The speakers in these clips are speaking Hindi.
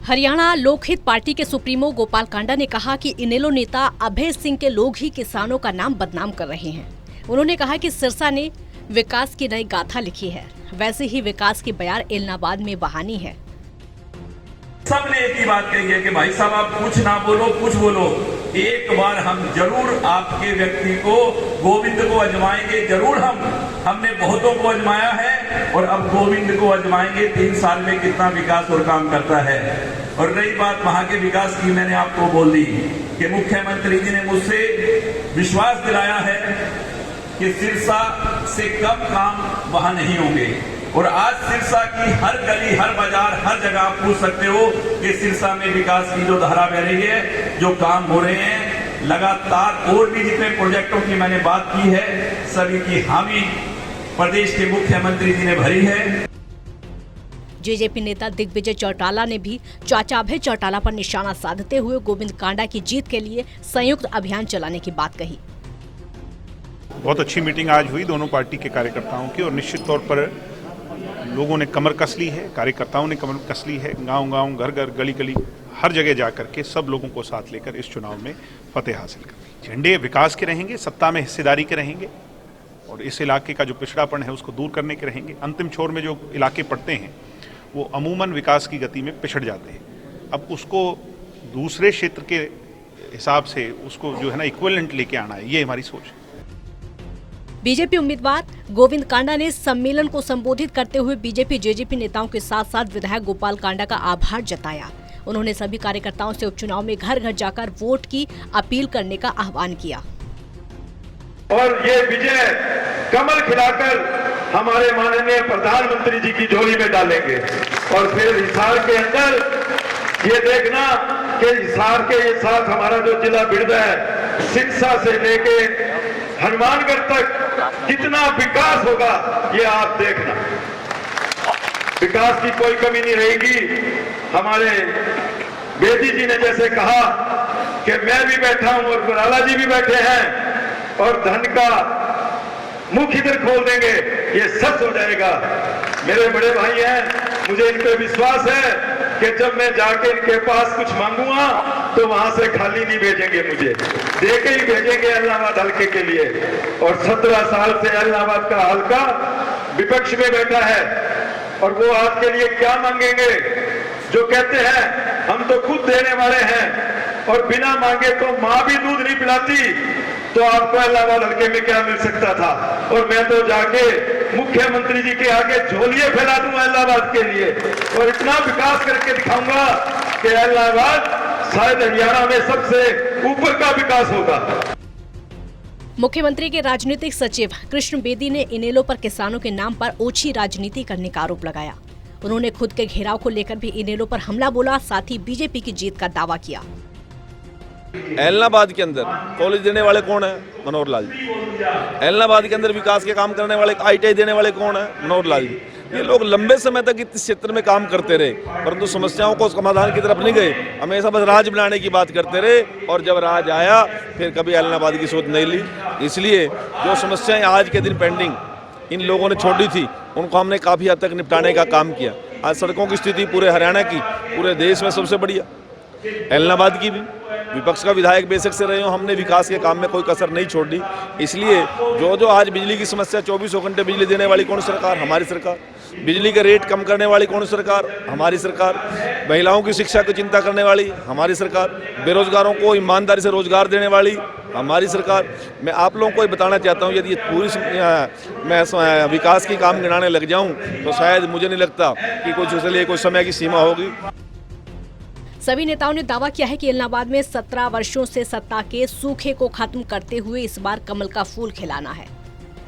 हरियाणा लोकहित पार्टी के सुप्रीमो गोपाल कांडा ने कहा कि इनेलो नेता अभय सिंह के लोग ही किसानों का नाम बदनाम कर रहे हैं। उन्होंने कहा कि सिरसा ने विकास की नई गाथा लिखी है, वैसे ही विकास की बयार एलनाबाद में बहानी है। सबने एक ही बात कही है कि भाई साहब आप कुछ ना बोलो, कुछ बोलो, एक बार हम जरूर आपके व्यक्ति को, गोविंद को आजमाएंगे। जरूर हमने बहुतों को आजमाया है और अब गोविंद को आजमाएंगे। 3 साल में कितना विकास और काम करता है। और रही बात वहां के विकास की, मैंने आपको बोल दी कि मुख्यमंत्री जी ने मुझसे विश्वास दिलाया है कि सिरसा से कम काम वहां नहीं होंगे। और आज सिरसा की हर गली, हर बाजार, हर जगह आप पूछ सकते हो कि सिरसा में विकास की जो धारा बह रही है, जो काम हो रहे हैं लगातार, और भी जितने प्रोजेक्टों की मैंने बात की है, सभी की हामी प्रदेश के मुख्यमंत्री जी ने भरी है। जेजेपी नेता दिग्विजय चौटाला ने भी चाचा अभय चौटाला पर निशाना साधते हुए गोविंद कांडा की जीत के लिए संयुक्त अभियान चलाने की बात कही। बहुत अच्छी मीटिंग आज हुई दोनों पार्टी के कार्यकर्ताओं की, और निश्चित तौर पर लोगों ने कमर कस ली है, कार्यकर्ताओं ने कमर कस ली है। गांव-गांव, घर-घर, गली-गली, हर जगह जाकर के सब लोगों को साथ लेकर इस चुनाव में फतेह हासिल कर। झंडे विकास के रहेंगे, सत्ता में हिस्सेदारी के रहेंगे, और इस इलाके का जो पिछड़ापन है उसको दूर करने के रहेंगे। अंतिम छोर में जो इलाके पड़ते हैं वो अमूमन विकास की गति में पिछड़ जाते हैं। अब उसको दूसरे क्षेत्र के हिसाब से उसको जो है ना इक्विवेलेंट लेके आना है, ये हमारी सोच है। बीजेपी उम्मीदवार गोविंद कांडा ने सम्मेलन को संबोधित करते हुए बीजेपी जेजेपी नेताओं के साथ साथ विधायक गोपाल कांडा का आभार जताया। उन्होंने सभी कार्यकर्ताओं से उपचुनाव में घर घर जाकर वोट की अपील करने का आह्वान किया। और ये विजय कमल खिलाकर हमारे माननीय प्रधानमंत्री जी की झोली में डालेंगे। और फिर हिसार के अंदर ये देखना कि हिसार के साथ हमारा जो जिला बिरदा है, सिरसा से लेके हनुमानगढ़ तक कितना विकास होगा ये आप देखना। विकास की कोई कमी नहीं रहेगी। हमारे बेदी जी ने जैसे कहा कि मैं भी बैठा हूं और बराला जी भी बैठे हैं, और धन का मुख इधर खोल देंगे, ये सच हो जाएगा। मेरे बड़े भाई हैं, मुझे इन पे विश्वास है कि जब मैं जाके इनके पास कुछ मांगूंगा तो वहां से खाली नहीं भेजेंगे, मुझे देके ही भेजेंगे इलाहाबाद हल्के के लिए। और 17 साल से इलाहाबाद का हल्का विपक्ष में बैठा है, और वो आपके लिए क्या मांगेंगे? जो कहते हैं हम तो खुद देने वाले हैं, और बिना मांगे तो मां भी दूध नहीं पिलाती, तो आपको इलाहाबाद हल्के में क्या मिल सकता था? और मैं तो जाके मुख्यमंत्री जी के आगे झोलिए फैला दूंगा इलाहाबाद के लिए, और इतना विकास करके दिखाऊंगा कि इलाहाबाद शायद हरियाणा में सबसे ऊपर का विकास होगा। मुख्यमंत्री के राजनीतिक सचिव कृष्ण बेदी ने इनेलो पर किसानों के नाम पर ओछी राजनीति करने का आरोप लगाया। उन्होंने खुद के घेराव को लेकर भी इनेलो पर हमला बोला, साथ ही बीजेपी की जीत का दावा किया। एलनाबाद के अंदर कॉलेज देने वाले कौन है? मनोहर लाल जी। एलनाबाद के अंदर विकास के काम करने वाले, ITI देने वाले कौन है? मनोहर लाल जी। ये लोग लंबे समय तक इस क्षेत्र में काम करते रहे, परंतु समस्याओं को समाधान की तरफ नहीं गए, हमेशा बस राज बनाने की बात करते रहे। और जब राज आया फिर कभी एलनाबाद की सोच नहीं ली। इसलिए जो समस्याएं आज के दिन पेंडिंग इन लोगों ने छोड़ी थी, उनको हमने काफ़ी हद तक निपटाने का काम किया। आज सड़कों की स्थिति पूरे हरियाणा की, पूरे देश में सबसे बढ़िया। एलनाबाद की भी विपक्ष का विधायक बेशक से रहे हो, हमने विकास के काम में कोई कसर नहीं छोड़ी। इसलिए जो आज बिजली की समस्या, 24 घंटे बिजली देने वाली कौन सरकार? हमारी सरकार। बिजली का रेट कम करने वाली कौन सरकार? हमारी सरकार। महिलाओं की शिक्षा की चिंता करने वाली हमारी सरकार। बेरोजगारों को ईमानदारी से रोजगार देने वाली हमारी सरकार। मैं आप लोगों को बताना चाहता हूँ, यदि पूरी मैं विकास की काम गिनाने लग जाऊँ तो शायद मुझे नहीं लगता कि कुछ उसके लिए कोई समय की सीमा होगी। सभी नेताओं ने दावा किया है कि एलनाबाद में 17 वर्षों से सत्ता के सूखे को खत्म करते हुए इस बार कमल का फूल खिलाना है।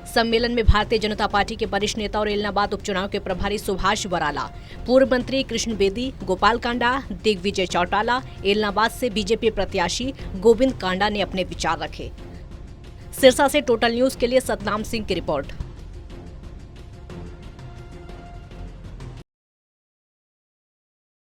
सम्मेलन में भारतीय जनता पार्टी के वरिष्ठ नेता और एलनाबाद उपचुनाव के प्रभारी सुभाष बराला, पूर्व मंत्री कृष्ण बेदी, गोपाल कांडा, दिग्विजय चौटाला, एलनाबाद से बीजेपी प्रत्याशी गोविंद कांडा ने अपने विचार रखे। सिरसा से टोटल न्यूज के लिए सतनाम सिंह की रिपोर्ट।